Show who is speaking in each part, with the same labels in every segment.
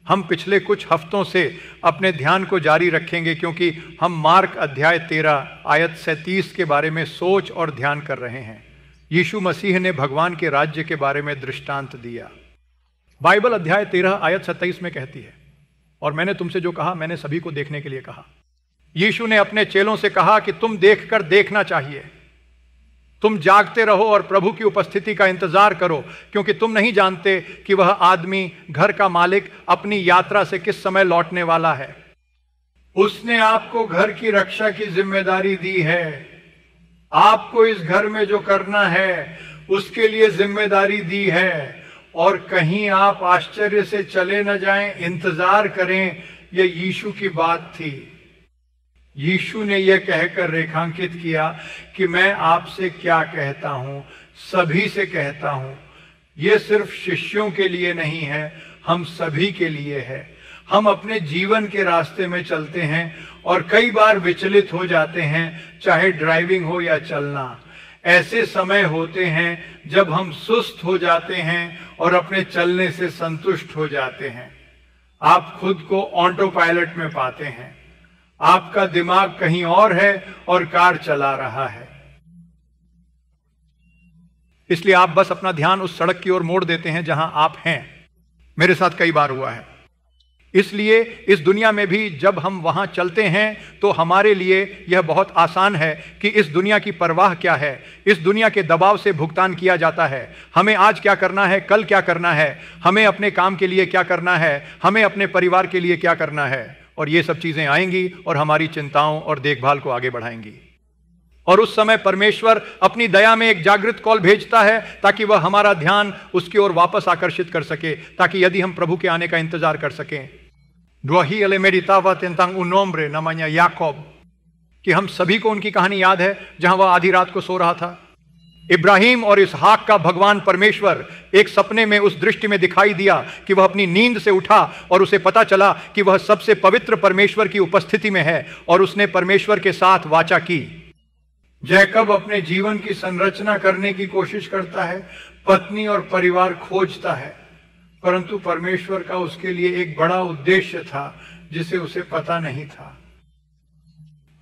Speaker 1: हम पिछले कुछ हफ्तों से अपने ध्यान को जारी रखेंगे क्योंकि हम मार्क अध्याय 13 आयत 37 के बारे में सोच और ध्यान कर रहे हैं। यीशु मसीह ने भगवान के राज्य के बारे में दृष्टांत दिया। बाइबल अध्याय 13 आयत 27 में कहती है, और मैंने तुमसे जो कहा मैंने सभी को देखने के लिए कहा। यीशु ने अपने चेलों से कहा कि तुम देखकर देखना चाहिए, तुम जागते रहो और प्रभु की उपस्थिति का इंतजार करो, क्योंकि तुम नहीं जानते कि वह आदमी, घर का मालिक, अपनी यात्रा से किस समय लौटने वाला है। उसने आपको घर की रक्षा की जिम्मेदारी दी है। आपको इस घर में जो करना है उसके लिए जिम्मेदारी दी है, और कहीं आप आश्चर्य से चले न जाएं, इंतजार करें। यह यीशु की बात थी। यीशु ने यह कहकर रेखांकित किया कि मैं आपसे क्या कहता हूं, सभी से कहता हूं। यह सिर्फ शिष्यों के लिए नहीं है, हम सभी के लिए है। हम अपने जीवन के रास्ते में चलते हैं और कई बार विचलित हो जाते हैं, चाहे ड्राइविंग हो या चलना। ऐसे समय होते हैं जब हम सुस्त हो जाते हैं और अपने चलने से संतुष्ट हो जाते हैं। आप खुद को ऑटो पायलट में पाते हैं। आपका दिमाग कहीं और है और कार चला रहा है। इसलिए आप बस अपना ध्यान उस सड़क की ओर मोड़ देते हैं जहां आप हैं। मेरे साथ कई बार हुआ है। इसलिए इस दुनिया में भी जब हम वहां चलते हैं तो हमारे लिए यह बहुत आसान है कि इस दुनिया की परवाह क्या है। इस दुनिया के दबाव से भुगतान किया जाता है। हमें आज क्या करना है, कल क्या करना है, हमें अपने काम के लिए क्या करना है, हमें अपने परिवार के लिए क्या करना है, और ये सब चीजें आएंगी और हमारी चिंताओं और देखभाल को आगे बढ़ाएंगी। और उस समय परमेश्वर अपनी दया में एक जागृत कॉल भेजता है ताकि वह हमारा ध्यान उसकी ओर वापस आकर्षित कर सके, ताकि यदि हम प्रभु के आने का इंतजार कर सकें। याकूब, कि हम सभी को उनकी कहानी याद है जहां वह आधी रात को सो रहा था। इब्राहिम और इसहाक का भगवान परमेश्वर एक सपने में उस दृष्टि में दिखाई दिया कि वह अपनी नींद से उठा और उसे पता चला कि वह सबसे पवित्र परमेश्वर की उपस्थिति में है, और उसने परमेश्वर के साथ वाचा की। जैकब अपने जीवन की संरचना करने की कोशिश करता है, पत्नी और परिवार खोजता है, परंतु परमेश्वर का उसके लिए एक बड़ा उद्देश्य था जिसे उसे पता नहीं था।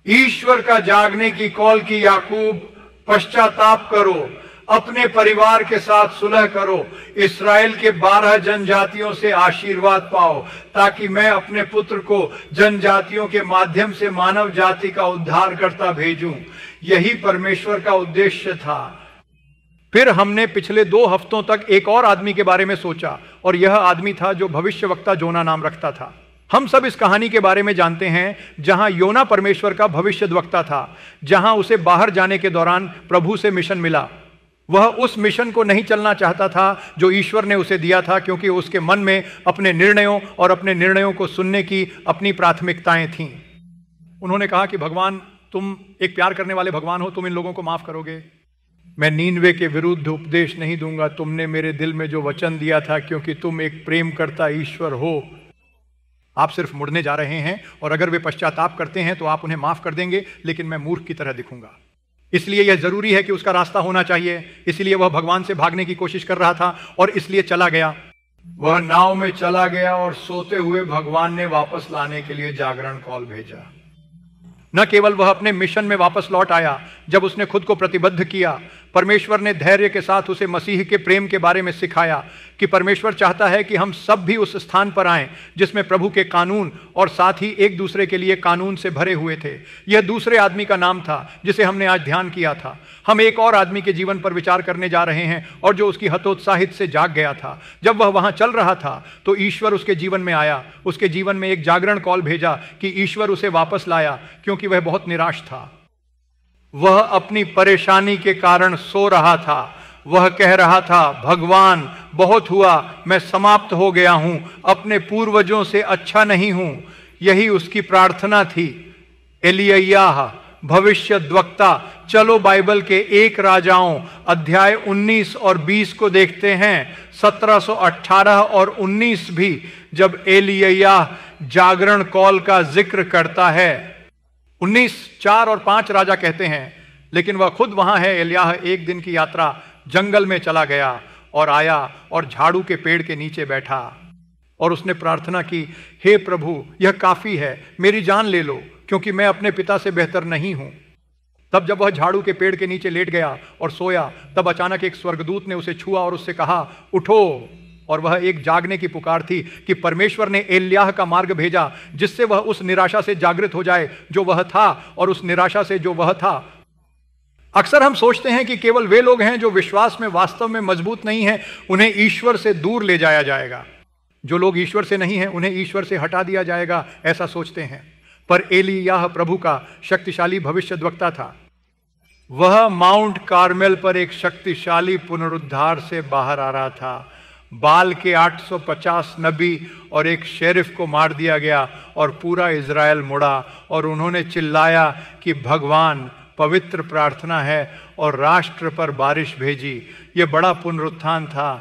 Speaker 1: ईश्वर का जागने की कॉल की याकूब, पश्चाताप करो, अपने परिवार के साथ सुलह करो, इस्राएल के 12 जनजातियों से आशीर्वाद पाओ, ताकि मैं अपने पुत्र को जनजातियों के माध्यम से मानव जाति का उद्धार करता भेजूं। यही परमेश्वर का उद्देश्य था। फिर हमने पिछले 2 हफ्तों तक एक और आदमी के बारे में सोचा, और यह आदमी था जो भविष्यवक्ता जोना नाम रखता था। हम सब इस कहानी के बारे में जानते हैं जहां योना परमेश्वर का भविष्यद्वक्ता था, जहां उसे बाहर जाने के दौरान प्रभु से मिशन मिला। वह उस मिशन को नहीं चलना चाहता था जो ईश्वर ने उसे दिया था, क्योंकि उसके मन में अपने निर्णयों और अपने निर्णयों को सुनने की अपनी प्राथमिकताएं थीं। उन्होंने कहा कि भगवान, तुम एक प्यार करने वाले भगवान हो, तुम इन लोगों को माफ करोगे। मैं नीनवे के विरुद्ध उपदेश नहीं दूंगा। तुमने मेरे दिल में जो वचन दिया था, क्योंकि तुम एक प्रेम करता ईश्वर हो। आप सिर्फ मुड़ने जा रहे हैं, और अगर वे पश्चाताप करते हैं तो आप उन्हें माफ कर देंगे, लेकिन मैं मूर्ख की तरह दिखूंगा। इसलिए यह जरूरी है कि उसका रास्ता होना चाहिए। इसलिए वह भगवान से भागने की कोशिश कर रहा था और इसलिए चला गया। वह नाव में चला गया और सोते हुए भगवान ने वापस लाने के लिए जागरण कॉल भेजा। न केवल वह अपने मिशन में वापस लौट आया, जब उसने खुद को प्रतिबद्ध किया, परमेश्वर ने धैर्य के साथ उसे मसीह के प्रेम के बारे में सिखाया कि परमेश्वर चाहता है कि हम सब भी उस स्थान पर आएं जिसमें प्रभु के कानून और साथ ही एक दूसरे के लिए कानून से भरे हुए थे। यह दूसरे आदमी का नाम था जिसे हमने आज ध्यान किया था। हम एक और आदमी के जीवन पर विचार करने जा रहे हैं, और जो उसकी हतोत्साहित से जाग गया था। जब वह वहां चल रहा था तो ईश्वर उसके जीवन में आया, उसके जीवन में एक जागरण कॉल भेजा कि ईश्वर उसे वापस लाया, क्योंकि वह बहुत निराश था। वह अपनी परेशानी के कारण सो रहा था। वह कह रहा था, भगवान बहुत हुआ, मैं समाप्त हो गया हूं, अपने पूर्वजों से अच्छा नहीं हूं। यही उसकी प्रार्थना थी। एलिय्याह भविष्यद्वक्ता, चलो बाइबल के 1 राजाओं अध्याय 19 और 20 को देखते हैं। 1718 और 19 भी जब एलिय्याह जागरण कॉल का जिक्र करता है। 19, 4 और 5 राजा कहते हैं, लेकिन वह खुद वहां है। एलिय्याह एक दिन की यात्रा जंगल में चला गया और आया और झाड़ू के पेड़ के नीचे बैठा, और उसने प्रार्थना की, हे प्रभु, यह काफी है, मेरी जान ले लो, क्योंकि मैं अपने पिता से बेहतर नहीं हूं। तब जब वह झाड़ू के पेड़ के नीचे लेट गया और सोया, तब अचानक एक स्वर्गदूत ने उसे छुआ और उससे कहा, उठो। और वह एक जागने की पुकार थी कि परमेश्वर ने एलियाह का मार्ग भेजा, जिससे वह उस निराशा से जागृत हो जाए जो वह था, और उस निराशा से जो वह था। अक्सर हम सोचते हैं कि केवल वे लोग हैं जो विश्वास में वास्तव में मजबूत नहीं हैं, उन्हें ईश्वर से दूर ले जाया जाएगा। जो लोग ईश्वर से नहीं हैं, उन्हें ईश्वर से हटा दिया जाएगा, ऐसा सोचते हैं। पर एलियाह प्रभु का शक्तिशाली भविष्यद्वक्ता था। वह माउंट कार्मेल पर एक शक्तिशाली पुनरुद्धार से बाहर आ रहा था। बाल के 850 नबी और एक शेरिफ को मार दिया गया और पूरा इज़राइल मुड़ा, और उन्होंने चिल्लाया कि भगवान पवित्र प्रार्थना है, और राष्ट्र पर बारिश भेजी। यह बड़ा पुनरुत्थान था।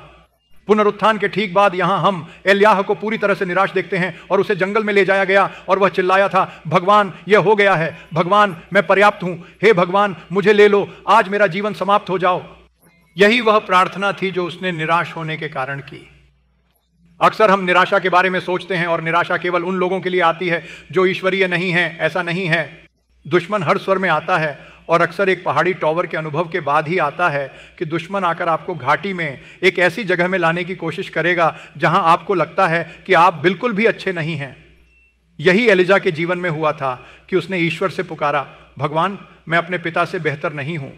Speaker 1: पुनरुत्थान के ठीक बाद यहां हम एलियाह को पूरी तरह से निराश देखते हैं, और उसे जंगल में ले जाया गया और वह चिल्लाया था, भगवान यह हो गया है, भगवान मैं पर्याप्त हूं, हे भगवान मुझे ले लो, आज मेरा जीवन समाप्त हो जाओ। यही वह प्रार्थना थी जो उसने निराश होने के कारण की। अक्सर हम निराशा के बारे में सोचते हैं, और निराशा केवल उन लोगों के लिए आती है जो ईश्वरीय नहीं है। ऐसा नहीं है। दुश्मन हर स्वर में आता है, और अक्सर एक पहाड़ी टॉवर के अनुभव के बाद ही आता है कि दुश्मन आकर आपको घाटी में एक ऐसी जगह में लाने की कोशिश करेगा जहां आपको लगता है कि आप बिल्कुल भी अच्छे नहीं हैं। यही एलिजा के जीवन में हुआ था कि उसने ईश्वर से पुकारा, भगवान मैं अपने पिता से बेहतर नहीं हूं,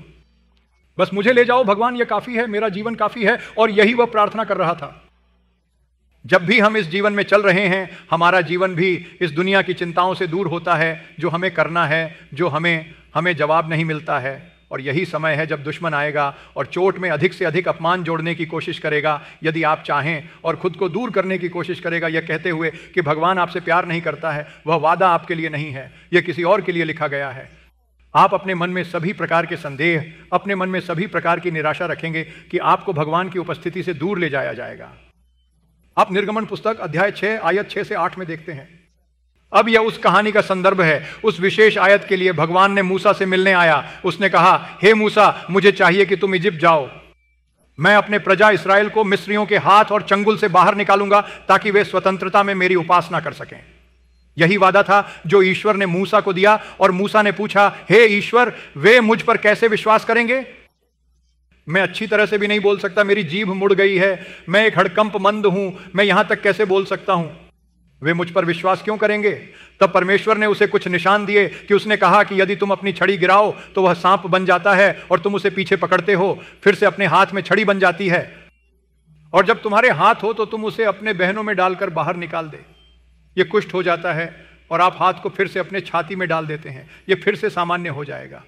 Speaker 1: बस मुझे ले जाओ भगवान, यह काफी है, मेरा जीवन काफी है। और यही वह प्रार्थना कर रहा था। जब भी हम इस जीवन में चल रहे हैं, हमारा जीवन भी इस दुनिया की चिंताओं से दूर होता है, जो हमें करना है, जो हमें जवाब नहीं मिलता है। और यही समय है जब दुश्मन आएगा और चोट में अधिक से अधिक अपमान जोड़ने की कोशिश करेगा, यदि आप चाहें, और खुद को दूर करने की कोशिश करेगा, यह कहते हुए कि भगवान आपसे प्यार नहीं करता है, वह वादा आपके लिए नहीं है, यह किसी और के लिए लिखा गया है। आप अपने मन में सभी प्रकार के संदेह, अपने मन में सभी प्रकार की निराशा रखेंगे कि आपको भगवान की उपस्थिति से दूर ले जाया जाएगा। आप निर्गमन पुस्तक अध्याय 6 आयत 6 से 8 में देखते हैं। अब यह उस कहानी का संदर्भ है। उस विशेष आयत के लिए भगवान ने मूसा से मिलने आया। उसने कहा, हे मूसा, मुझे चाहिए कि तुम इजिप्ट जाओ। मैं अपने प्रजा इस्राएल को मिस्रियों के हाथ और चंगुल से बाहर निकालूंगा, ताकि वे स्वतंत्रता में मेरी उपासना कर सकें। यही वादा था जो ईश्वर ने मूसा को दिया। और मूसा ने पूछा, हे ईश्वर, वे मुझ पर कैसे विश्वास करेंगे? मैं अच्छी तरह से भी नहीं बोल सकता, मेरी जीभ मुड़ गई है, मैं एक हड़कंप मंद हूं, मैं यहां तक कैसे बोल सकता हूं? वे मुझ पर विश्वास क्यों करेंगे? तब परमेश्वर ने उसे कुछ निशान दिए कि उसने कहा कि यदि तुम अपनी छड़ी गिराओ तो वह सांप बन जाता है, और तुम उसे पीछे पकड़ते हो, फिर से अपने हाथ में छड़ी बन जाती है, और जब तुम्हारे हाथ हो तो तुम उसे अपने बहनों में डालकर बाहर निकाल दे। ये कुष्ठ हो जाता है, और आप हाथ को फिर से अपने छाती में डाल देते हैं, ये फिर से सामान्य हो जाएगा।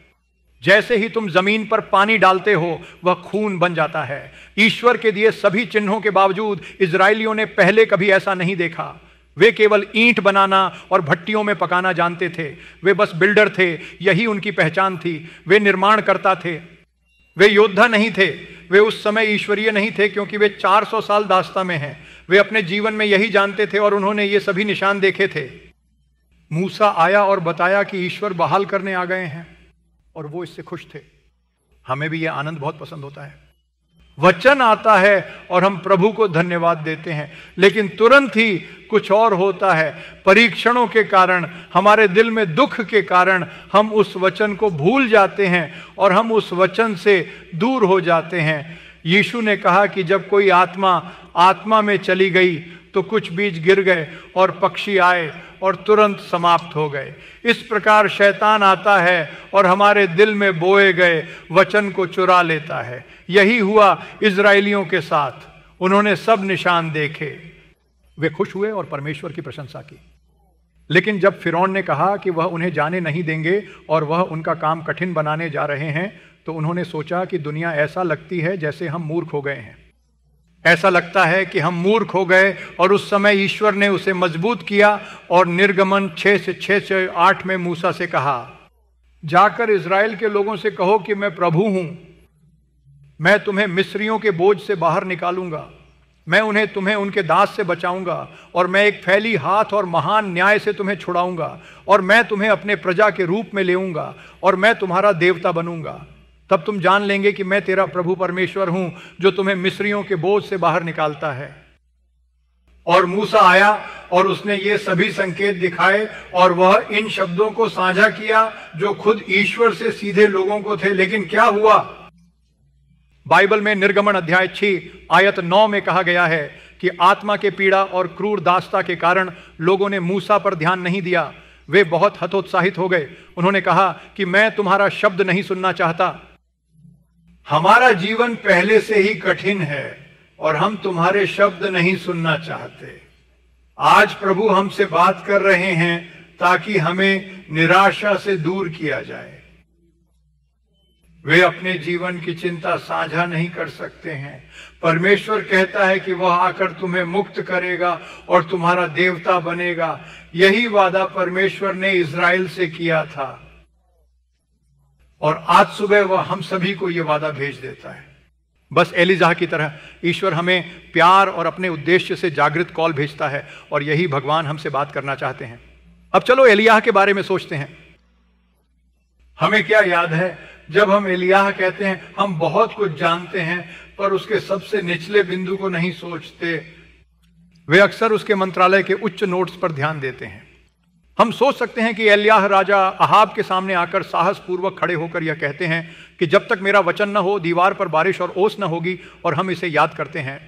Speaker 1: जैसे ही तुम जमीन पर पानी डालते हो, वह खून बन जाता है। ईश्वर के दिए सभी चिन्हों के बावजूद इजरायलियों ने पहले कभी ऐसा नहीं देखा। वे केवल ईंट बनाना और भट्टियों में पकाना जानते थे। वे बस बिल्डर थे, यही उनकी पहचान थी। वे निर्माण करता थे, वे योद्धा नहीं थे। वे उस समय ईश्वरीय नहीं थे, क्योंकि वे 400 साल दास्ता में हैं। वे अपने जीवन में यही जानते थे, और उन्होंने ये सभी निशान देखे थे। मूसा आया और बताया कि ईश्वर बहाल करने आ गए हैं, और वो इससे खुश थे। हमें भी यह आनंद बहुत पसंद होता है। वचन आता है और हम प्रभु को धन्यवाद देते हैं, लेकिन तुरंत ही कुछ और होता है। परीक्षणों के कारण, हमारे दिल में दुख के कारण, हम उस वचन को भूल जाते हैं और हम उस वचन से दूर हो जाते हैं। यीशु ने कहा कि जब कोई आत्मा में चली गई तो कुछ बीज गिर गए और पक्षी आए और तुरंत समाप्त हो गए। इस प्रकार शैतान आता है और हमारे दिल में बोए गए वचन को चुरा लेता है। यही हुआ इजरायलियों के साथ। उन्होंने सब निशान देखे, वे खुश हुए और परमेश्वर की प्रशंसा की। लेकिन जब फिरौन ने कहा कि वह उन्हें जाने नहीं देंगे और वह उनका काम कठिन बनाने जा रहे हैं, तो उन्होंने सोचा कि दुनिया ऐसा लगती है जैसे हम मूर्ख हो गए हैं। ऐसा लगता है कि हम मूर्ख हो गए, और उस समय ईश्वर ने उसे मजबूत किया और निर्गमन 6 से 8 में मूसा से कहा, जाकर इजराइल के लोगों से कहो कि मैं प्रभु हूं। मैं तुम्हें मिस्रियों के बोझ से बाहर निकालूंगा, मैं तुम्हें उनके दास से बचाऊंगा, और मैं एक फैली हाथ और महान न्याय से तुम्हें छुड़ाऊंगा, और मैं तुम्हें अपने प्रजा के रूप में लेऊंगा, और मैं तुम्हारा देवता बनूंगा। तब तुम जान लेंगे कि मैं तेरा प्रभु परमेश्वर हूं, जो तुम्हें मिस्रियों के बोझ से बाहर निकालता है। और मूसा आया और उसने ये सभी संकेत दिखाए और वह इन शब्दों को साझा किया जो खुद ईश्वर से सीधे लोगों को थे। लेकिन क्या हुआ? बाइबल में निर्गमन अध्याय 6 आयत 9 में कहा गया है कि आत्मा के पीड़ा और क्रूर दासता के कारण लोगों ने मूसा पर ध्यान नहीं दिया। वे बहुत हतोत्साहित हो गए। उन्होंने कहा कि मैं तुम्हारा शब्द नहीं सुनना चाहता। हमारा जीवन पहले से ही कठिन है और हम तुम्हारे शब्द नहीं सुनना चाहते। आज प्रभु हमसे बात कर रहे हैं ताकि हमें निराशा से दूर किया जाए। वे अपने जीवन की चिंता साझा नहीं कर सकते हैं। परमेश्वर कहता है कि वह आकर तुम्हें मुक्त करेगा और तुम्हारा देवता बनेगा। यही वादा परमेश्वर ने इज़राइल से किया था और आज सुबह वह हम सभी को यह वादा भेज देता है। बस एलिजाह की तरह ईश्वर हमें प्यार और अपने उद्देश्य से जागृत कॉल भेजता है और यही भगवान हमसे बात करना चाहते हैं। अब चलो एलियाह के बारे में सोचते हैं। हमें क्या याद है जब हम एलियाह कहते हैं? हम बहुत कुछ जानते हैं पर उसके सबसे निचले बिंदु को नहीं सोचते। वे अक्सर उसके मंत्रालय के उच्च नोट्स पर ध्यान देते हैं। हम सोच सकते हैं कि एलियाह राजा अहाब के सामने आकर साहस पूर्वक खड़े होकर यह कहते हैं कि जब तक मेरा वचन न हो दीवार पर बारिश और ओस न होगी, और हम इसे याद करते हैं।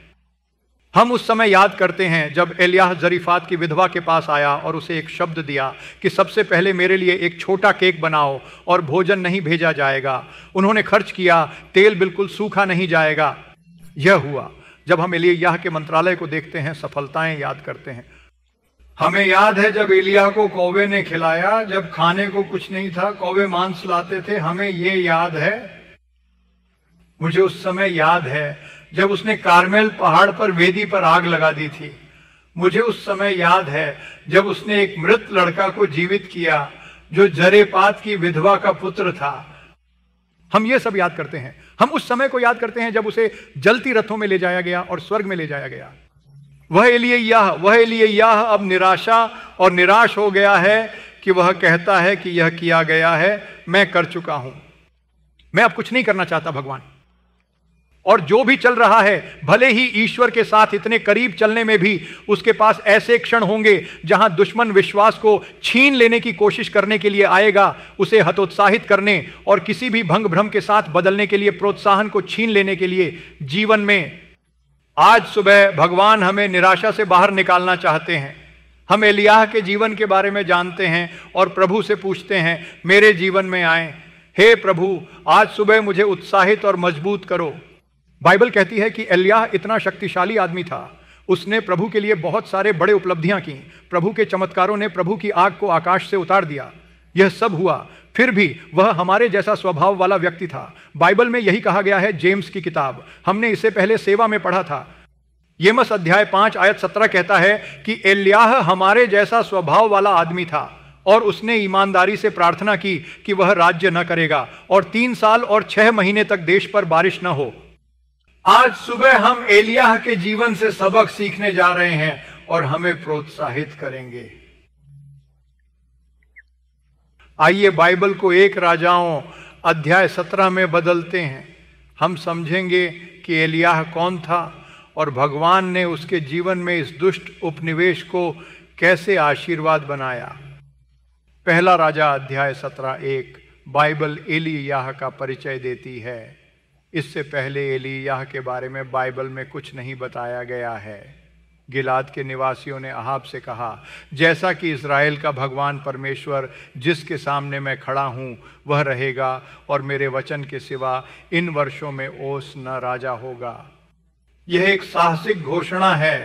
Speaker 1: हम उस समय याद करते हैं जब एलियाह जरीफात की विधवा के पास आया और उसे एक शब्द दिया कि सबसे पहले मेरे लिए एक छोटा केक बनाओ और भोजन नहीं भेजा जाएगा। उन्होंने खर्च किया, तेल बिल्कुल सूखा नहीं जाएगा। यह हुआ। जब हम एलियाह के मंत्रालय को देखते हैं, सफलताएं याद करते हैं। हमें याद है जब एलियाह को कौवे ने खिलाया, जब खाने को कुछ नहीं था, कौवे मांस लाते थे। हमें ये याद है। मुझे उस समय याद है जब उसने कार्मेल पहाड़ पर वेदी पर आग लगा दी थी। मुझे उस समय याद है जब उसने एक मृत लड़का को जीवित किया जो जरेपात की विधवा का पुत्र था। हम ये सब याद करते हैं। हम उस समय को याद करते हैं जब उसे जलती रथों में ले जाया गया और स्वर्ग में ले जाया गया। वह एलिय्याह अब निराशा और निराश हो गया है कि वह कहता है कि यह किया गया है, मैं कर चुका हूं, मैं अब कुछ नहीं करना चाहता भगवान। और जो भी चल रहा है, भले ही ईश्वर के साथ इतने करीब चलने में भी उसके पास ऐसे क्षण होंगे जहां दुश्मन विश्वास को छीन लेने की कोशिश करने के लिए आएगा, उसे हतोत्साहित करने और किसी भी भंग भ्रम के साथ बदलने के लिए, प्रोत्साहन को छीन लेने के लिए जीवन में। आज सुबह भगवान हमें निराशा से बाहर निकालना चाहते हैं। हम एलियाह के जीवन के बारे में जानते हैं और प्रभु से पूछते हैं, मेरे जीवन में आए। हे प्रभु, आज सुबह मुझे उत्साहित और मजबूत करो। बाइबल कहती है कि एलियाह इतना शक्तिशाली आदमी था। उसने प्रभु के लिए बहुत सारे बड़े उपलब्धियां की। प्रभु के चमत्कारों ने प्रभु की आग को आकाश से उतार दिया। यह सब हुआ, फिर भी वह हमारे जैसा स्वभाव वाला व्यक्ति था। बाइबल में यही कहा गया है। जेम्स की किताब, हमने इसे पहले सेवा में पढ़ा था। येमस अध्याय 5 आयत 17 कहता है कि एलियाह हमारे जैसा स्वभाव वाला आदमी था और उसने ईमानदारी से प्रार्थना की कि वह राज्य न करेगा और 3 साल और 6 महीने तक देश पर बारिश न हो। आज सुबह हम एलियाह के जीवन से सबक सीखने जा रहे हैं और हमें प्रोत्साहित करेंगे। आइए बाइबल को 1 राजाओं अध्याय 17 में बदलते हैं। हम समझेंगे कि एलियाह कौन था और भगवान ने उसके जीवन में इस दुष्ट उपनिवेश को कैसे आशीर्वाद बनाया। 1 राजा अध्याय 17:1 बाइबल एलियाह का परिचय देती है। इससे पहले एलियाह के बारे में बाइबल में कुछ नहीं बताया गया है। गिलाद के निवासियों ने अहाब से कहा, जैसा कि इज़राइल का भगवान परमेश्वर जिसके सामने मैं खड़ा हूँ वह रहेगा और मेरे वचन के सिवा इन वर्षों में ओस न राजा होगा। यह एक साहसिक घोषणा है।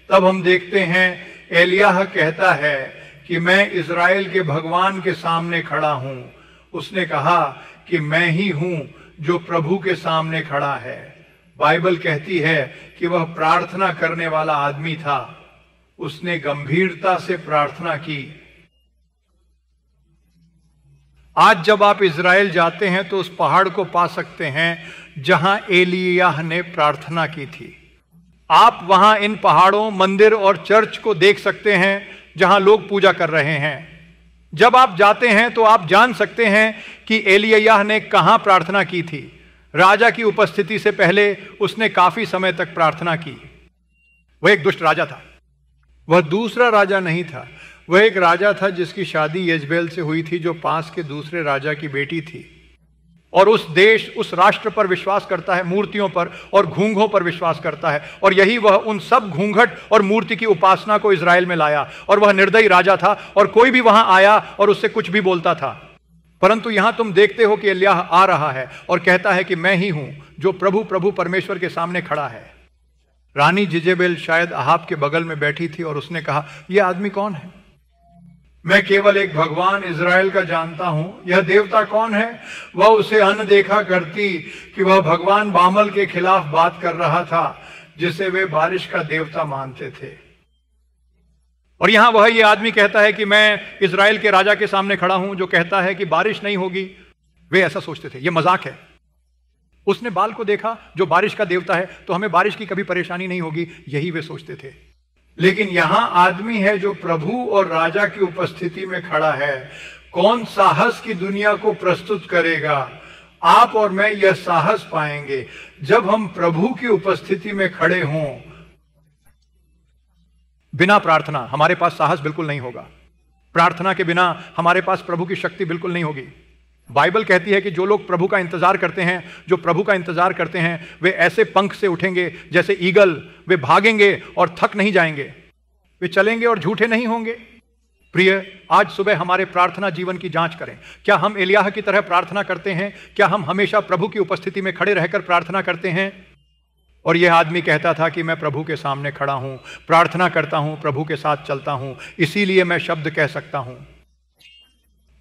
Speaker 1: तब हम देखते हैं एलियाह कहता है कि मैं इज़राइल के भगवान के सामने खड़ा हूँ। उसने कहा कि मैं ही हूँ जो प्रभु के सामने खड़ा है। बाइबल कहती है कि वह प्रार्थना करने वाला आदमी था। उसने गंभीरता से प्रार्थना की। आज जब आप इज़राइल जाते हैं तो उस पहाड़ को पा सकते हैं जहां एलियाह ने प्रार्थना की थी। आप वहां इन पहाड़ों, मंदिर और चर्च को देख सकते हैं जहां लोग पूजा कर रहे हैं। जब आप जाते हैं तो आप जान सकते हैं कि एलियाह ने कहां प्रार्थना की थी। राजा की उपस्थिति से पहले उसने काफी समय तक प्रार्थना की। वह एक दुष्ट राजा था। वह दूसरा राजा नहीं था, वह एक राजा था जिसकी शादी यजबेल से हुई थी, जो पास के दूसरे राजा की बेटी थी। और उस देश, उस राष्ट्र पर विश्वास करता है, मूर्तियों पर और घूंघों पर विश्वास करता है। और यही वह उन सब घूंघट और मूर्ति की उपासना को इजराइल में लाया। और वह निर्दयी राजा था और कोई भी वहां आया और उससे कुछ भी बोलता था। परंतु यहां तुम देखते हो कि एलिय्याह आ रहा है और कहता है कि मैं ही हूं जो प्रभु प्रभु परमेश्वर के सामने खड़ा है। रानी जिजेबेल शायद अहाब के बगल में बैठी थी और उसने कहा, यह आदमी कौन है? मैं केवल एक भगवान इज़राइल का जानता हूं, यह देवता कौन है? वह उसे अनदेखा करती कि वह भगवान बामल के खिलाफ बात कर रहा था, जिसे वे बारिश का देवता मानते थे। और यहां वह यह आदमी कहता है कि मैं इज़राइल के राजा के सामने खड़ा हूं जो कहता है कि बारिश नहीं होगी। वे ऐसा सोचते थे, यह मजाक है। उसने बाल को देखा जो बारिश का देवता है, तो हमें बारिश की कभी परेशानी नहीं होगी, यही वे सोचते थे। लेकिन यहां आदमी है जो प्रभु और राजा की उपस्थिति में खड़ा है। कौन साहस की दुनिया को प्रस्तुत करेगा? आप और मैं यह साहस पाएंगे जब हम प्रभु की उपस्थिति में खड़े हों। बिना प्रार्थना हमारे पास साहस बिल्कुल नहीं होगा। प्रार्थना के बिना हमारे पास प्रभु की शक्ति बिल्कुल नहीं होगी। बाइबल कहती है कि जो लोग प्रभु का इंतजार करते हैं, जो प्रभु का इंतजार करते हैं, वे ऐसे पंख से उठेंगे जैसे ईगल। वे भागेंगे और थक नहीं जाएंगे, वे चलेंगे और झूठे नहीं होंगे। प्रिय, आज सुबह हमारे प्रार्थना जीवन की जांच करें। क्या हम एलिय्याह की तरह प्रार्थना करते हैं? क्या हम हमेशा प्रभु की उपस्थिति में खड़े रहकर प्रार्थना करते हैं? और यह आदमी कहता था कि मैं प्रभु के सामने खड़ा हूं, प्रार्थना करता हूं, प्रभु के साथ चलता हूं, इसीलिए मैं शब्द कह सकता हूं।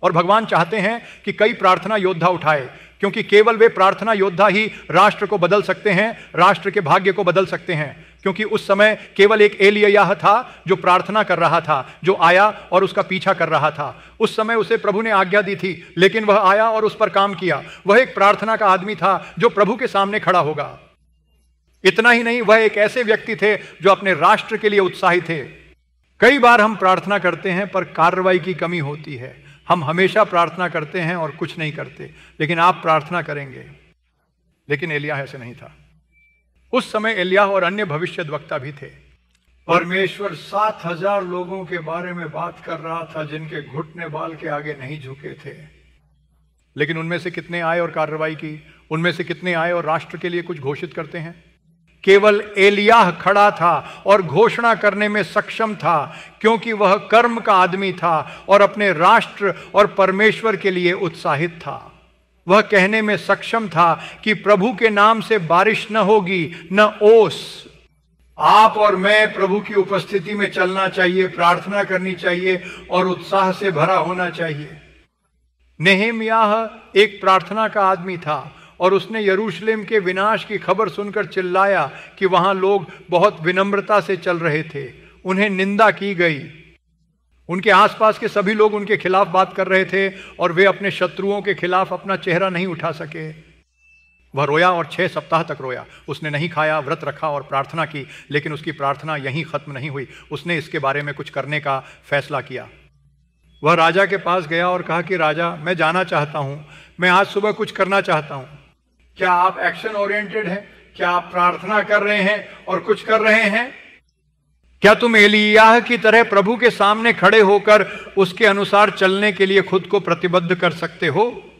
Speaker 1: और भगवान चाहते हैं कि कई प्रार्थना योद्धा उठाए, क्योंकि केवल वे प्रार्थना योद्धा ही राष्ट्र को बदल सकते हैं, राष्ट्र के भाग्य को बदल सकते हैं। क्योंकि उस समय केवल एक एलिय्याह था जो प्रार्थना कर रहा था, जो आया और उसका पीछा कर रहा था। उस समय उसे प्रभु ने आज्ञा दी थी, लेकिन वह आया और उस पर काम किया। वह एक प्रार्थना का आदमी था जो प्रभु के सामने खड़ा होगा। इतना ही नहीं, वह एक ऐसे व्यक्ति थे जो अपने राष्ट्र के लिए उत्साही थे। कई बार हम प्रार्थना करते हैं पर कार्रवाई की कमी होती है। हम हमेशा प्रार्थना करते हैं और कुछ नहीं करते, लेकिन आप प्रार्थना करेंगे। लेकिन एलिय्याह ऐसे नहीं था। उस समय एलिय्याह और अन्य भविष्यद्वक्ता भी थे। परमेश्वर 7,000 लोगों के बारे में बात कर रहा था जिनके घुटने बाल के आगे नहीं झुके थे। लेकिन उनमें से कितने आए और कार्रवाई की? उनमें से कितने आए और राष्ट्र के लिए कुछ घोषित करते हैं? केवल एलिय्याह खड़ा था और घोषणा करने में सक्षम था, क्योंकि वह कर्म का आदमी था और अपने राष्ट्र और परमेश्वर के लिए उत्साहित था। वह कहने में सक्षम था कि प्रभु के नाम से बारिश न होगी, न ओस। आप और मैं प्रभु की उपस्थिति में चलना चाहिए, प्रार्थना करनी चाहिए और उत्साह से भरा होना चाहिए। नेहेम्याह एक प्रार्थना का आदमी था और उसने यरूशलेम के विनाश की खबर सुनकर चिल्लाया कि वहां लोग बहुत विनम्रता से चल रहे थे, उन्हें निंदा की गई। उनके आसपास के सभी लोग उनके खिलाफ बात कर रहे थे और वे अपने शत्रुओं के खिलाफ अपना चेहरा नहीं उठा सके। वह रोया और 6 सप्ताह तक रोया। उसने नहीं खाया, व्रत रखा और प्रार्थना की, लेकिन उसकी प्रार्थना यहीं खत्म नहीं हुई। उसने इसके बारे में कुछ करने का फैसला किया। वह राजा के पास गया और कहा कि राजा, मैं जाना चाहता हूं, मैं आज सुबह कुछ करना चाहता हूं। क्या आप एक्शन ओरिएंटेड हैं? क्या आप प्रार्थना कर रहे हैं और कुछ कर रहे हैं? क्या तुम एलिय्याह की तरह प्रभु के सामने खड़े होकर उसके अनुसार चलने के लिए खुद को प्रतिबद्ध कर सकते हो?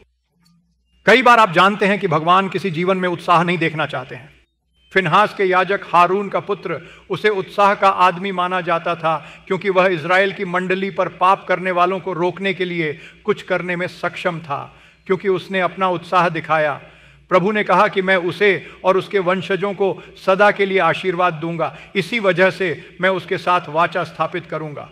Speaker 1: कई बार आप जानते हैं कि भगवान किसी जीवन में उत्साह नहीं देखना चाहते हैं। फिनहास के याजक हारून का पुत्र, उसे उत्साह का आदमी माना जाता था, क्योंकि वह इज़राइल की मंडली पर पाप करने वालों को रोकने के लिए कुछ करने में सक्षम था, क्योंकि उसने अपना उत्साह दिखाया। प्रभु ने कहा कि मैं उसे और उसके वंशजों को सदा के लिए आशीर्वाद दूंगा, इसी वजह से मैं उसके साथ वाचा स्थापित करूंगा।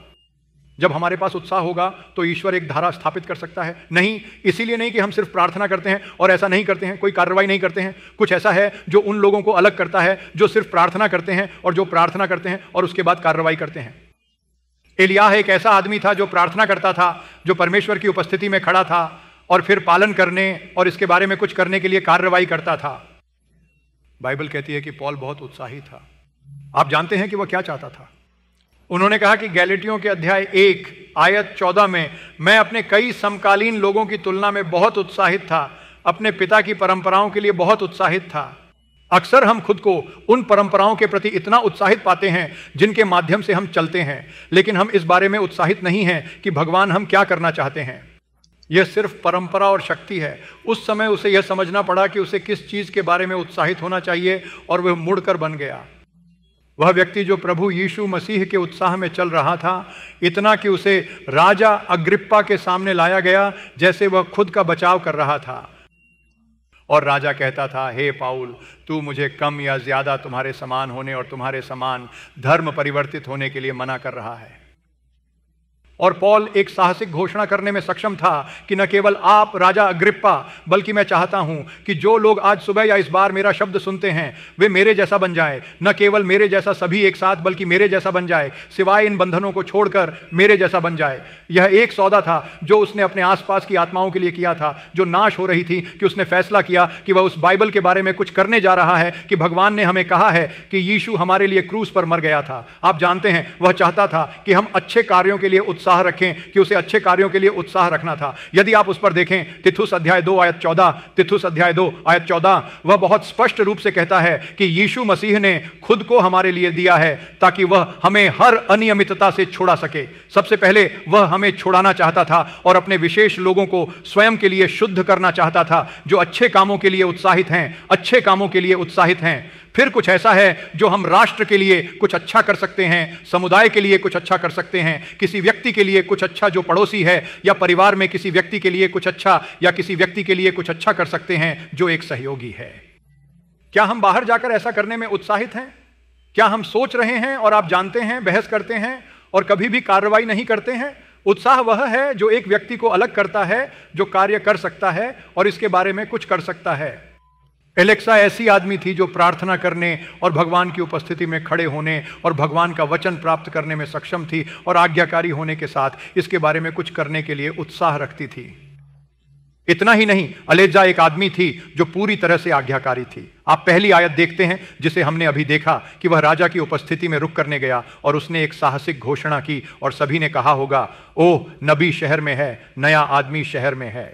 Speaker 1: जब हमारे पास उत्साह होगा तो ईश्वर एक धारा स्थापित कर सकता है। नहीं, इसीलिए नहीं कि हम सिर्फ प्रार्थना करते हैं और ऐसा नहीं करते हैं, कोई कार्रवाई नहीं करते हैं। कुछ ऐसा है जो उन लोगों को अलग करता है जो सिर्फ प्रार्थना करते हैं और जो प्रार्थना करते हैं और उसके बाद कार्रवाई करते हैं। एलिय्याह एक ऐसा आदमी था जो प्रार्थना करता था, जो परमेश्वर की उपस्थिति में खड़ा था और फिर पालन करने और इसके बारे में कुछ करने के लिए कार्रवाई करता था। बाइबल कहती है कि पौल बहुत उत्साही था। आप जानते हैं कि वह क्या चाहता था? उन्होंने कहा कि गैलेटियों के अध्याय 1 आयत 14 में, मैं अपने कई समकालीन लोगों की तुलना में बहुत उत्साहित था, अपने पिता की परंपराओं के लिए बहुत उत्साहित था। अक्सर हम खुद को उन परंपराओं के प्रति इतना उत्साहित पाते हैं जिनके माध्यम से हम चलते हैं, लेकिन हम इस बारे में उत्साहित नहीं हैं कि भगवान हम क्या करना चाहते हैं। यह सिर्फ परंपरा और शक्ति है। उस समय उसे यह समझना पड़ा कि उसे किस चीज के बारे में उत्साहित होना चाहिए और वह मुड़कर बन गया। वह व्यक्ति जो प्रभु यीशु मसीह के उत्साह में चल रहा था, इतना कि उसे राजा अग्रिप्पा के सामने लाया गया जैसे वह खुद का बचाव कर रहा था। और राजा कहता था, हे पाउल, तू मुझे कम या ज्यादा तुम्हारे समान होने और तुम्हारे समान धर्म परिवर्तित होने के लिए मना कर रहा है। और पौल एक साहसिक घोषणा करने में सक्षम था कि न केवल आप राजा अग्रिप्पा, बल्कि मैं चाहता हूं कि जो लोग आज सुबह या इस बार मेरा शब्द सुनते हैं वे मेरे जैसा बन जाए। न केवल मेरे जैसा सभी एक साथ, बल्कि मेरे जैसा बन जाए, सिवाय इन बंधनों को छोड़कर मेरे जैसा बन जाए। यह एक सौदा था जो उसने अपने आसपास की आत्माओं के लिए किया था, जो नाश हो रही थी, कि उसने फैसला किया कि वह उस बाइबल के बारे में कुछ करने जा रहा है कि भगवान ने हमें कहा है कि यीशु हमारे लिए क्रूस पर मर गया था। आप जानते हैं, वह चाहता था कि हम अच्छे कार्यों के लिए उत्साह रखें, कि उसे अच्छे कार्यों के लिए उत्साह रखना था। यदि आप उस पर देखें, तीतुस अध्याय 2 आयत 14, तीतुस अध्याय 2 आयत 14, वह बहुत स्पष्ट रूप से कहता है कि यीशु मसीह ने खुद को हमारे लिए दिया है ताकि वह हमें हर अनियमितता से छुड़ा सके। सबसे पहले वह हमें छुड़ाना चाहता था और अपने विशेष लोगों को स्वयं के लिए शुद्ध करना चाहता था, जो अच्छे कामों के लिए उत्साहित हैं, अच्छे कामों के लिए उत्साहित हैं। फिर कुछ ऐसा है जो हम राष्ट्र के लिए कुछ अच्छा कर सकते हैं, समुदाय के लिए कुछ अच्छा कर सकते हैं, किसी व्यक्ति के लिए कुछ अच्छा जो पड़ोसी है, या परिवार में किसी व्यक्ति के लिए कुछ अच्छा, या किसी व्यक्ति के लिए कुछ अच्छा कर सकते हैं जो एक सहयोगी है। क्या हम बाहर जाकर ऐसा करने में उत्साहित हैं? क्या हम सोच रहे हैं और आप जानते हैं, बहस करते हैं और कभी भी कार्रवाई नहीं करते हैं? उत्साह वह है जो एक व्यक्ति को अलग करता है, जो कार्य कर सकता है और इसके बारे में कुछ कर सकता है। एलेक्सा ऐसी आदमी थी जो प्रार्थना करने और भगवान की उपस्थिति में खड़े होने और भगवान का वचन प्राप्त करने में सक्षम थी, और आज्ञाकारी होने के साथ इसके बारे में कुछ करने के लिए उत्साह रखती थी। इतना ही नहीं, अलेजा एक आदमी थी जो पूरी तरह से आज्ञाकारी थी। आप पहली आयत देखते हैं जिसे हमने अभी देखा कि वह राजा की उपस्थिति में रुक करने गया और उसने एक साहसिक घोषणा की, और सभी ने कहा होगा, ओह, नबी शहर में है, नया आदमी शहर में है।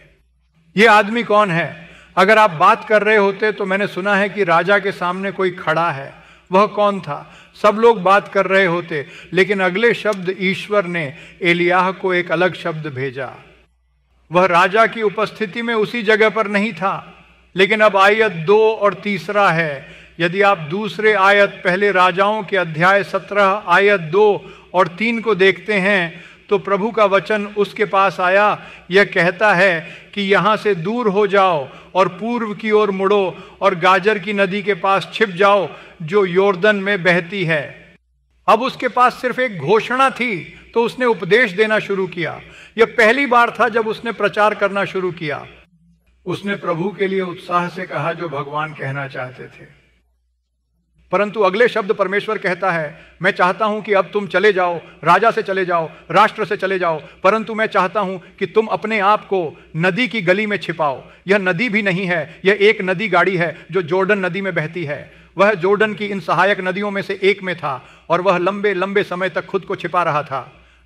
Speaker 1: यह आदमी कौन है? अगर आप बात कर रहे होते तो मैंने सुना है कि राजा के सामने कोई खड़ा है। वह कौन था? सब लोग बात कर रहे होते, लेकिन अगले शब्द ईश्वर ने एलियाह को एक अलग शब्द भेजा। वह राजा की उपस्थिति में उसी जगह पर नहीं था, लेकिन अब आयत 2 और 3 है। यदि आप दूसरे आयत पहले राजाओं के अध्याय 17 आयत 2 और 3 को देखते हैं तो प्रभु का वचन उसके पास आया। यह कहता है कि यहां से दूर हो जाओ और पूर्व की ओर मुड़ो और गाजर की नदी के पास छिप जाओ जो योर्दन में बहती है। अब उसके पास सिर्फ एक घोषणा थी तो उसने उपदेश देना शुरू किया। यह पहली बार था जब उसने प्रचार करना शुरू किया। उसने प्रभु के लिए उत्साह से कहा जो भगवान कहना चाहते थे। परंतु अगले शब्द परमेश्वर कहता है, मैं चाहता हूं कि अब तुम चले जाओ, राजा से चले जाओ, राष्ट्र से चले जाओ, परंतु मैं चाहता हूं कि तुम अपने आप को नदी की गली में छिपाओ। यह नदी भी नहीं है, यह एक नदी गाड़ी है जो जोर्डन नदी में बहती है। वह जोर्डन की इन सहायक नदियों में से एक में था और वह लंबे लंबे समय तक खुद को छिपा रहा था।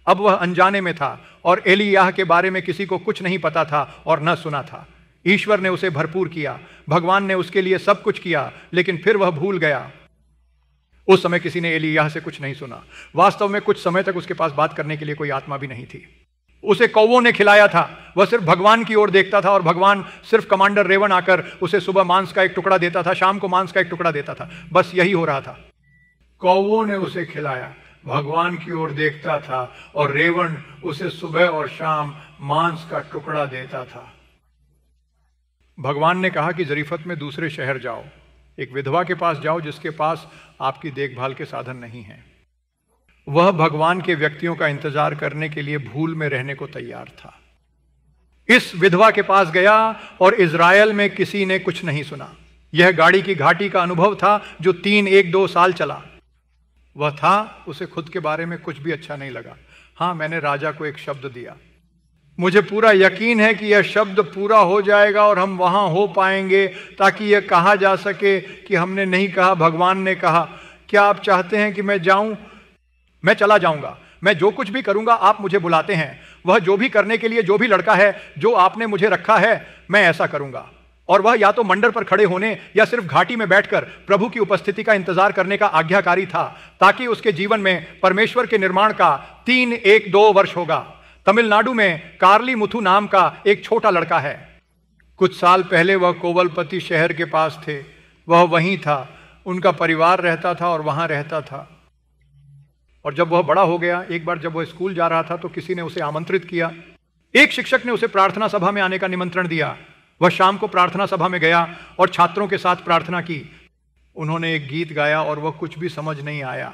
Speaker 1: अब वह अनजाने में था और एलियाह के बारे में किसी को कुछ नहीं पता था और न सुना था। ईश्वर ने उसे भरपूर किया, भगवान ने उसके लिए सब कुछ किया, लेकिन फिर वह भूल गया। उस समय किसी ने एलियाह से कुछ नहीं सुना। वास्तव में कुछ समय तक उसके पास बात करने के लिए कोई आत्मा भी नहीं थी। उसे कौवों ने खिलाया था। वह सिर्फ भगवान की ओर देखता था और भगवान सिर्फ कमांडर रेवन आकर उसे सुबह मांस का एक टुकड़ा देता था, शाम को मांस का एक टुकड़ा देता था। बस यही हो रहा था। कौवों ने उसे खिलाया, भगवान की ओर देखता था और रेवन उसे सुबह और शाम मांस का टुकड़ा देता था। भगवान ने कहा कि जरीफत में दूसरे शहर जाओ, एक विधवा के पास जाओ जिसके पास आपकी देखभाल के साधन नहीं हैं। वह भगवान के व्यक्तियों का इंतजार करने के लिए भूल में रहने को तैयार था। इस विधवा के पास गया और इज़राइल में किसी ने कुछ नहीं सुना। यह गाड़ी की घाटी का अनुभव था जो 3-1-2 साल चला। वह था, उसे खुद के बारे में कुछ भी अच्छा नहीं लगा। हाँ, मैंने राजा को एक शब्द दिया, मुझे पूरा यकीन है कि यह शब्द पूरा हो जाएगा और हम वहां हो पाएंगे ताकि यह कहा जा सके कि हमने नहीं कहा, भगवान ने कहा। क्या आप चाहते हैं कि मैं जाऊं? मैं चला जाऊंगा। मैं जो कुछ भी करूंगा आप मुझे बुलाते हैं। वह जो भी करने के लिए, जो भी लड़का है जो आपने मुझे रखा है, मैं ऐसा करूंगा। और वह या तो मंडर पर खड़े होने या सिर्फ घाटी में बैठकर प्रभु की उपस्थिति का इंतजार करने का आज्ञाकारी था, ताकि उसके जीवन में परमेश्वर के निर्माण का 3-1-2 वर्ष होगा। तमिलनाडु में कार्ली मुथु नाम का एक छोटा लड़का है। कुछ साल पहले वह कोवलपति शहर के पास थे। वह वहीं था, उनका परिवार रहता था और वहां रहता था। और जब वह बड़ा हो गया, एक बार जब वह स्कूल जा रहा था तो किसी ने उसे आमंत्रित किया। एक शिक्षक ने उसे प्रार्थना सभा में आने का निमंत्रण दिया। वह शाम को प्रार्थना सभा में गया और छात्रों के साथ प्रार्थना की। उन्होंने एक गीत गाया और वह कुछ भी समझ नहीं आया।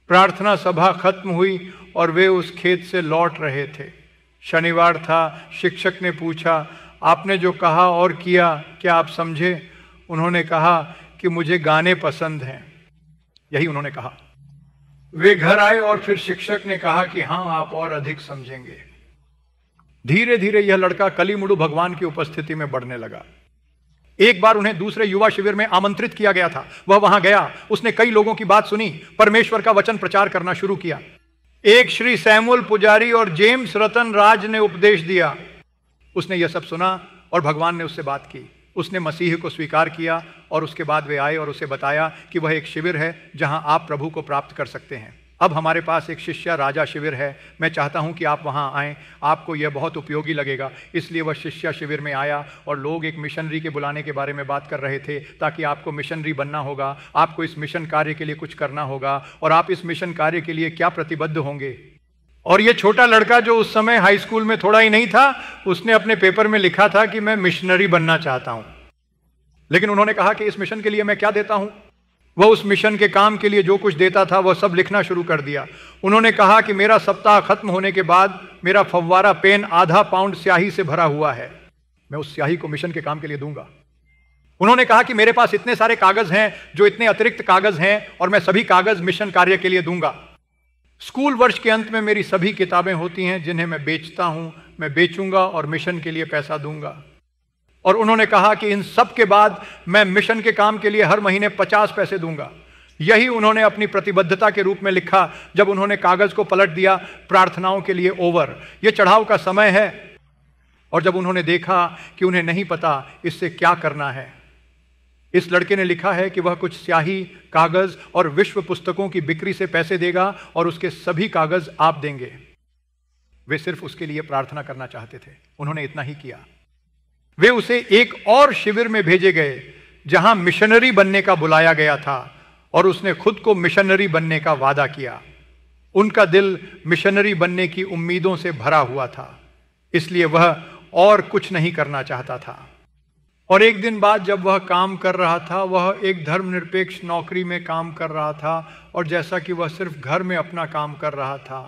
Speaker 1: प्रार्थना सभा खत्म हुई और वे उस खेत से लौट रहे थे। शनिवार था। शिक्षक ने पूछा, आपने जो कहा और किया क्या आप समझे? उन्होंने कहा कि मुझे गाने पसंद हैं। यही उन्होंने कहा। वे घर आए और फिर शिक्षक ने कहा कि हां, आप और अधिक समझेंगे। धीरे धीरे यह लड़का कलीमुडु भगवान की उपस्थिति में बढ़ने लगा। एक बार उन्हें दूसरे युवा शिविर में आमंत्रित किया गया था। वह वहां गया। उसने कई लोगों की बात सुनी, परमेश्वर का वचन प्रचार करना शुरू किया। एक श्री सैमुअल पुजारी और जेम्स रतन राज ने उपदेश दिया। उसने यह सब सुना और भगवान ने उससे बात की। उसने मसीह को स्वीकार किया और उसके बाद वे आए और उसे बताया कि वह एक शिविर है जहां आप प्रभु को प्राप्त कर सकते हैं। अब हमारे पास एक शिष्य राजा शिविर है। मैं चाहता हूं कि आप वहां आएं, आपको यह बहुत उपयोगी लगेगा। इसलिए वह शिष्य शिविर में आया और लोग एक मिशनरी के बुलाने के बारे में बात कर रहे थे, ताकि आपको मिशनरी बनना होगा, आपको इस मिशन कार्य के लिए कुछ करना होगा और आप इस मिशन कार्य के लिए क्या प्रतिबद्ध होंगे। और यह छोटा लड़का जो उस समय हाई स्कूल में थोड़ा ही नहीं था, उसने अपने पेपर में लिखा था कि मैं मिशनरी बनना चाहता हूं। लेकिन उन्होंने कहा कि इस मिशन के लिए मैं क्या देता हूं। वह उस मिशन के काम के लिए जो कुछ देता था वह सब लिखना शुरू कर दिया। उन्होंने कहा कि मेरा सप्ताह खत्म होने के बाद मेरा फव्वारा पेन आधा पाउंड स्याही से भरा हुआ है, मैं उस स्याही को मिशन के काम के लिए दूंगा। उन्होंने कहा कि मेरे पास इतने सारे कागज हैं, जो इतने अतिरिक्त कागज हैं, और मैं सभी कागज मिशन कार्य के लिए दूंगा। स्कूल वर्ष के अंत में मेरी सभी किताबें होती हैं जिन्हें मैं बेचता हूं, मैं बेचूंगा और मिशन के लिए पैसा दूंगा। और उन्होंने कहा कि इन सब के बाद मैं मिशन के काम के लिए हर महीने 50 पैसे दूंगा। यही उन्होंने अपनी प्रतिबद्धता के रूप में लिखा जब उन्होंने कागज को पलट दिया, प्रार्थनाओं के लिए ओवर, यह चढ़ाव का समय है। और जब उन्होंने देखा कि उन्हें नहीं पता इससे क्या करना है, इस लड़के ने लिखा है कि वह कुछ स्याही, कागज और विश्व पुस्तकों की बिक्री से पैसे देगा और उसके सभी कागज आप देंगे। वे सिर्फ उसके लिए प्रार्थना करना चाहते थे। उन्होंने इतना ही किया। वे उसे एक और शिविर में भेजे गए जहां मिशनरी बनने का बुलाया गया था और उसने खुद को मिशनरी बनने का वादा किया। उनका दिल मिशनरी बनने की उम्मीदों से भरा हुआ था, इसलिए वह और कुछ नहीं करना चाहता था। और एक दिन बाद जब वह काम कर रहा था, वह एक धर्मनिरपेक्ष नौकरी में काम कर रहा था, और जैसा कि वह सिर्फ घर में अपना काम कर रहा था,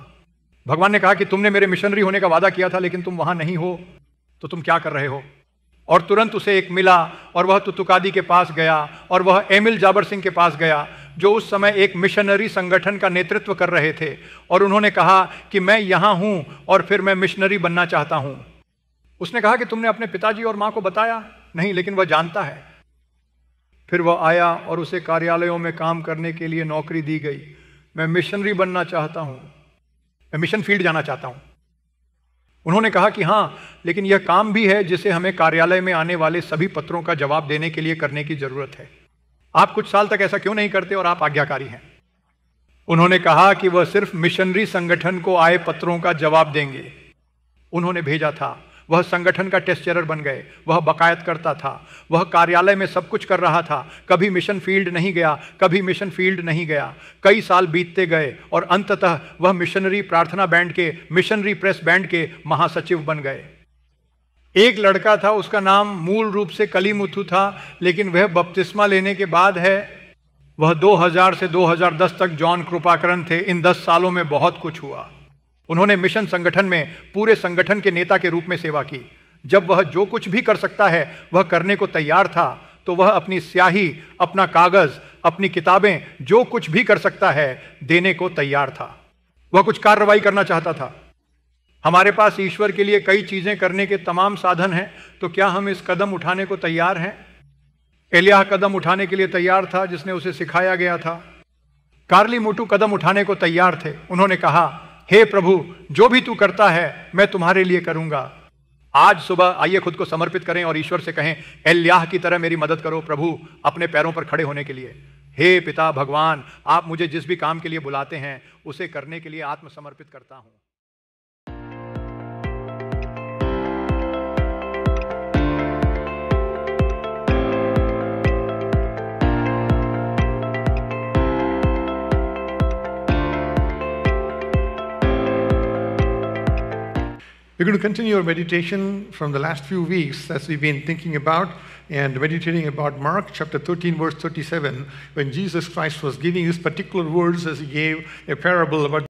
Speaker 1: भगवान ने कहा कि तुमने मेरे मिशनरी होने का वादा किया था, लेकिन तुम वहां नहीं हो, तो तुम क्या कर रहे हो। और तुरंत उसे एक मिला और वह तुतुकादी के पास गया और वह एमिल जाबर सिंह के पास गया, जो उस समय एक मिशनरी संगठन का नेतृत्व कर रहे थे। और उन्होंने कहा कि मैं यहां हूं और फिर मैं मिशनरी बनना चाहता हूं। उसने कहा कि तुमने अपने पिताजी और मां को बताया नहीं, लेकिन वह जानता है। फिर वह आया और उसे कार्यालयों में काम करने के लिए नौकरी दी गई। मैं मिशनरी बनना चाहता हूं, मैं मिशन फील्ड जाना चाहता हूं। उन्होंने कहा कि हां, लेकिन यह काम भी है जिसे हमें कार्यालय में आने वाले सभी पत्रों का जवाब देने के लिए करने की जरूरत है। आप कुछ साल तक ऐसा क्यों नहीं करते और आप आज्ञाकारी हैं। उन्होंने कहा कि वह सिर्फ मिशनरी संगठन को आए पत्रों का जवाब देंगे। उन्होंने भेजा था, वह संगठन का टेस्चरर बन गए, वह बकायत करता था, वह कार्यालय में सब कुछ कर रहा था, कभी मिशन फील्ड नहीं गया, कभी मिशन फील्ड नहीं गया। कई साल बीतते गए और अंततः वह मिशनरी प्रार्थना बैंड के, मिशनरी प्रेस बैंड के महासचिव बन गए। एक लड़का था, उसका नाम मूल रूप से कलीमुथु था, लेकिन वह बपतिस्मा लेने के बाद है। वह 2000 से 2010 तक जॉन कृपाकरण थे। इन 10 सालों में बहुत कुछ हुआ। उन्होंने मिशन संगठन में पूरे संगठन के नेता के रूप में सेवा की। जब वह जो कुछ भी कर सकता है वह करने को तैयार था, तो वह अपनी स्याही, अपना कागज, अपनी किताबें, जो कुछ भी कर सकता है देने को तैयार था। वह कुछ कार्रवाई करना चाहता था। हमारे पास ईश्वर के लिए कई चीजें करने के तमाम साधन हैं, तो क्या हम इस कदम उठाने को तैयार हैं? एलियाह कदम उठाने के लिए तैयार था, जिसने उसे सिखाया गया था। कार्ली मुटु कदम उठाने को तैयार थे। उन्होंने कहा, हे प्रभु, जो भी तू करता है मैं तुम्हारे लिए करूंगा। आज सुबह आइए खुद को समर्पित करें और ईश्वर से कहें, एल्याह की तरह मेरी मदद करो प्रभु अपने पैरों पर खड़े होने के लिए। हे पिता भगवान, आप मुझे जिस भी काम के लिए बुलाते हैं उसे करने के लिए आत्मसमर्पित करता हूं।
Speaker 2: We're going to continue our meditation from the last few weeks as we've been thinking about and meditating about Mark chapter 13 verse 37, when Jesus Christ was giving his particular words as he gave a parable about